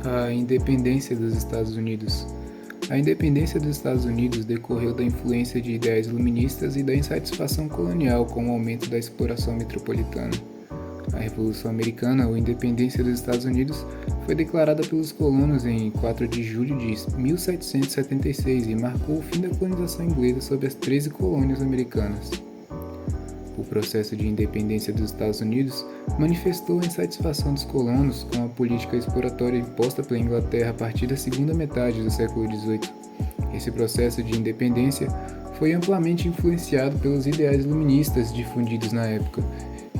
A independência dos Estados Unidos. A independência dos Estados Unidos decorreu da influência de ideais iluministas e da insatisfação colonial com o aumento da exploração metropolitana. A Revolução Americana, ou Independência dos Estados Unidos, foi declarada pelos colonos em 4 de julho de 1776 e marcou o fim da colonização inglesa sobre as 13 colônias americanas. O processo de independência dos Estados Unidos manifestou a insatisfação dos colonos com a política exploratória imposta pela Inglaterra a partir da segunda metade do século XVIII. Esse processo de independência foi amplamente influenciado pelos ideais iluministas difundidos na época.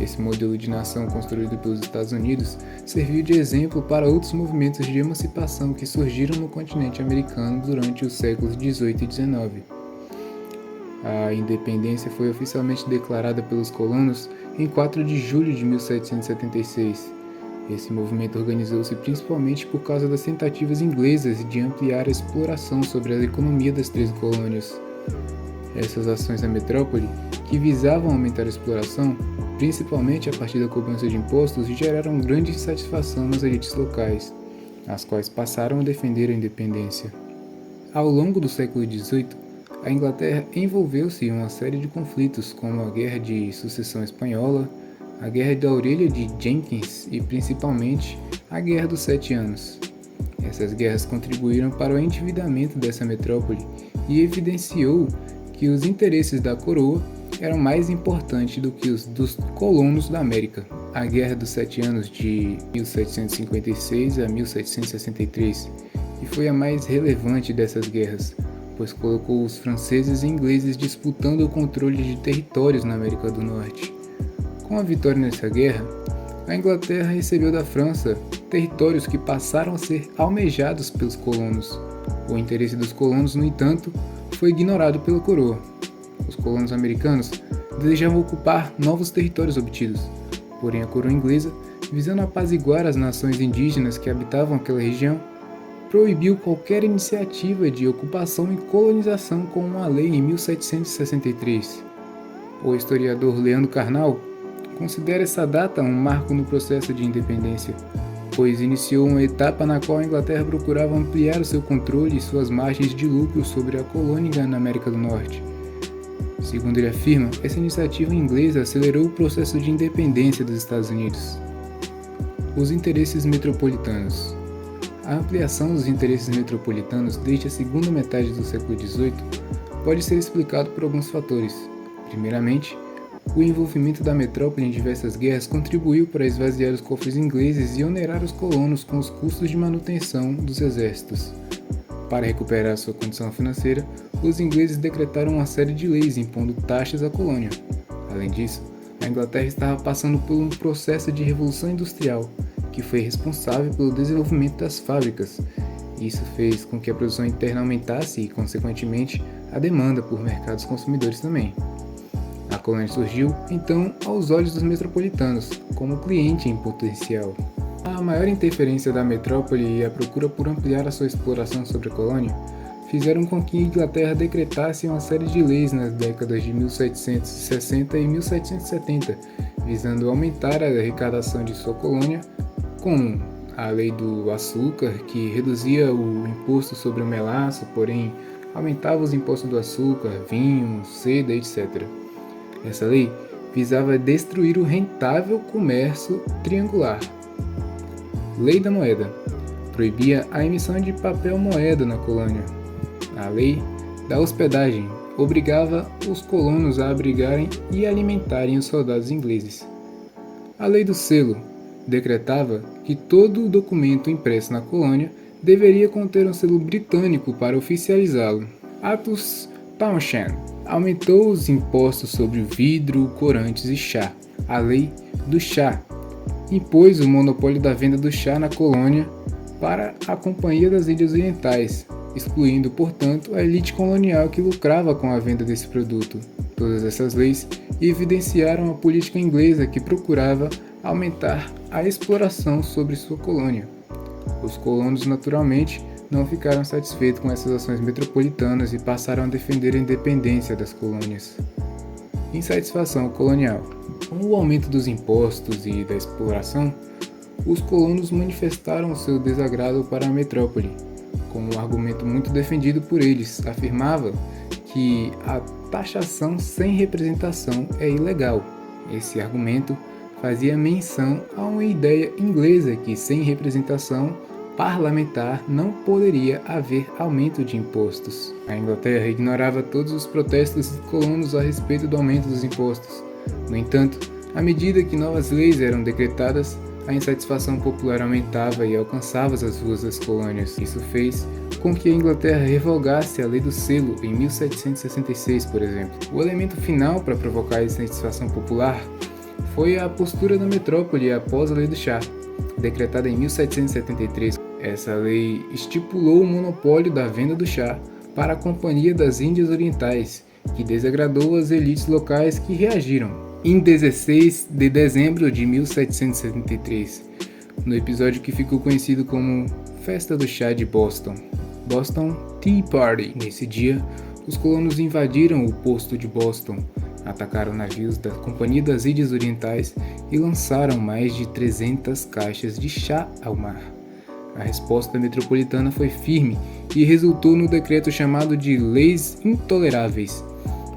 Esse modelo de nação construído pelos Estados Unidos serviu de exemplo para outros movimentos de emancipação que surgiram no continente americano durante os séculos XVIII e XIX. A independência foi oficialmente declarada pelos colonos em 4 de julho de 1776. Esse movimento organizou-se principalmente por causa das tentativas inglesas de ampliar a exploração sobre a economia das 13 colônias. Essas ações na metrópole, que visavam aumentar a exploração, principalmente a partir da cobrança de impostos, geraram grande insatisfação nas elites locais, as quais passaram a defender a independência. Ao longo do século XVIII, a Inglaterra envolveu-se em uma série de conflitos, como a Guerra de Sucessão Espanhola, a Guerra da Orelha de Jenkins e, principalmente, a Guerra dos 7 Anos. Essas guerras contribuíram para o endividamento dessa metrópole e evidenciou que os interesses da coroa eram mais importantes do que os dos colonos da América. A Guerra dos 7 Anos de 1756 a 1763 e foi a mais relevante dessas guerras, pois colocou os franceses e ingleses disputando o controle de territórios na América do Norte. Com a vitória nessa guerra, a Inglaterra recebeu da França territórios que passaram a ser almejados pelos colonos. O interesse dos colonos, no entanto, foi ignorado pela coroa. Os colonos americanos desejavam ocupar novos territórios obtidos, porém a coroa inglesa, visando apaziguar as nações indígenas que habitavam aquela região, proibiu qualquer iniciativa de ocupação e colonização com uma lei em 1763. O historiador Leandro Carnal considera essa data um marco no processo de independência, pois iniciou uma etapa na qual a Inglaterra procurava ampliar o seu controle e suas margens de lucro sobre a colônia na América do Norte. Segundo ele afirma, essa iniciativa inglesa acelerou o processo de independência dos Estados Unidos. Os interesses metropolitanos. A ampliação dos interesses metropolitanos desde a segunda metade do século XVIII pode ser explicado por alguns fatores. Primeiramente, o envolvimento da metrópole em diversas guerras contribuiu para esvaziar os cofres ingleses e onerar os colonos com os custos de manutenção dos exércitos. Para recuperar sua condição financeira, os ingleses decretaram uma série de leis impondo taxas à colônia. Além disso, a Inglaterra estava passando por um processo de revolução industrial, que foi responsável pelo desenvolvimento das fábricas. Isso fez com que a produção interna aumentasse e, consequentemente, a demanda por mercados consumidores também. A colônia surgiu, então, aos olhos dos metropolitanos, como cliente em potencial. A maior interferência da metrópole e a procura por ampliar a sua exploração sobre a colônia fizeram com que a Inglaterra decretasse uma série de leis nas décadas de 1760 e 1770, visando aumentar a arrecadação de sua colônia, como a Lei do Açúcar, que reduzia o imposto sobre o melaço, porém aumentava os impostos do açúcar, vinho, seda, etc. Essa lei visava destruir o rentável comércio triangular. Lei da Moeda proibia a emissão de papel moeda na colônia. A Lei da Hospedagem obrigava os colonos a abrigarem e alimentarem os soldados ingleses. A Lei do Selo decretava que todo documento impresso na colônia deveria conter um selo britânico para oficializá-lo. Atos Townshend aumentou os impostos sobre vidro, corantes e chá. A Lei do Chá impôs o monopólio da venda do chá na colônia para a Companhia das Ilhas Orientais, excluindo, portanto, a elite colonial que lucrava com a venda desse produto. Todas essas leis evidenciaram a política inglesa que procurava aumentar a exploração sobre sua colônia. Os colonos, naturalmente, não ficaram satisfeitos com essas ações metropolitanas e passaram a defender a independência das colônias. Insatisfação colonial. Com o aumento dos impostos e da exploração, os colonos manifestaram seu desagrado para a metrópole, com um argumento muito defendido por eles, afirmava que a taxação sem representação é ilegal. Esse argumento fazia menção a uma ideia inglesa que sem representação parlamentar não poderia haver aumento de impostos. A Inglaterra ignorava todos os protestos dos colonos a respeito do aumento dos impostos. No entanto, à medida que novas leis eram decretadas, a insatisfação popular aumentava e alcançava as ruas das colônias. Isso fez com que a Inglaterra revogasse a Lei do Selo em 1766, por exemplo. O elemento final para provocar a insatisfação popular foi a postura da metrópole após a Lei do Chá, decretada em 1773. Essa lei estipulou o monopólio da venda do chá para a Companhia das Índias Orientais, que desagradou as elites locais que reagiram. Em 16 de dezembro de 1773, no episódio que ficou conhecido como Festa do Chá de Boston, Boston Tea Party. Nesse dia, os colonos invadiram o posto de Boston, atacaram navios da Companhia das Índias Orientais e lançaram mais de 300 caixas de chá ao mar. A resposta metropolitana foi firme e resultou no decreto chamado de Leis Intoleráveis,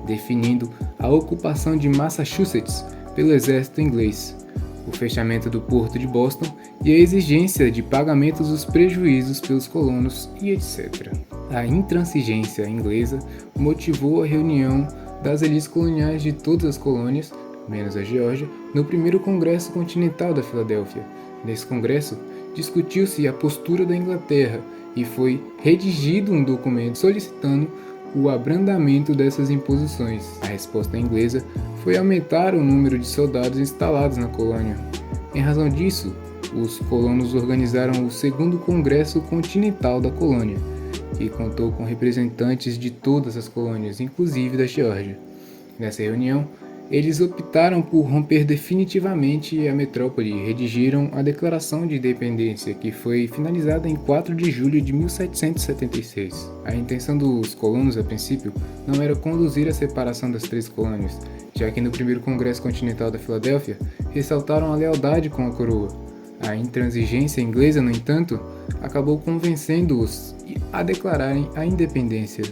definindo a ocupação de Massachusetts pelo exército inglês, o fechamento do porto de Boston e a exigência de pagamentos dos prejuízos pelos colonos e etc. A intransigência inglesa motivou a reunião das elites coloniais de todas as colônias, menos a Geórgia, no primeiro Congresso Continental da Filadélfia. Nesse congresso, discutiu-se a postura da Inglaterra e foi redigido um documento solicitando o abrandamento dessas imposições. A resposta inglesa foi aumentar o número de soldados instalados na colônia. Em razão disso, os colonos organizaram o segundo Congresso Continental da colônia, que contou com representantes de todas as colônias, inclusive da Geórgia. Nessa reunião, eles optaram por romper definitivamente a metrópole e redigiram a Declaração de Independência, que foi finalizada em 4 de julho de 1776. A intenção dos colonos, a princípio, não era conduzir a separação das 3 colônias, já que no primeiro Congresso Continental da Filadélfia ressaltaram a lealdade com a coroa. A intransigência inglesa, no entanto, acabou convencendo-os a declararem a independência.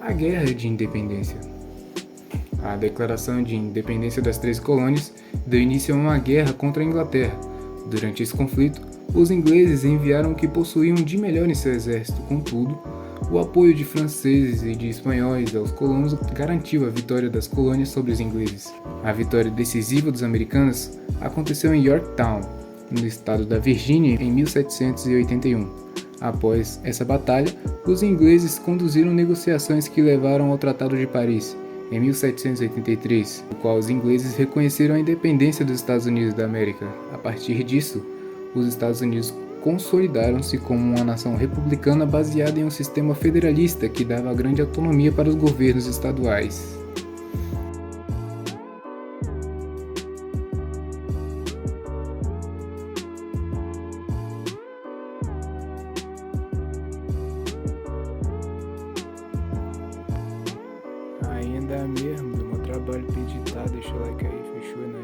A Guerra de Independência. A Declaração de Independência das 3 colônias deu início a uma guerra contra a Inglaterra. Durante esse conflito, os ingleses enviaram o que possuíam de melhor em seu exército. Contudo, o apoio de franceses e de espanhóis aos colonos garantiu a vitória das colônias sobre os ingleses. A vitória decisiva dos americanos aconteceu em Yorktown, no estado da Virgínia, em 1781. Após essa batalha, os ingleses conduziram negociações que levaram ao Tratado de Paris, em 1783, no qual os ingleses reconheceram a independência dos Estados Unidos da América. A partir disso, os Estados Unidos consolidaram-se como uma nação republicana baseada em um sistema federalista que dava grande autonomia para os governos estaduais. Ainda mesmo, deu um trabalho pra editar, deixa o like aí, fechou, né?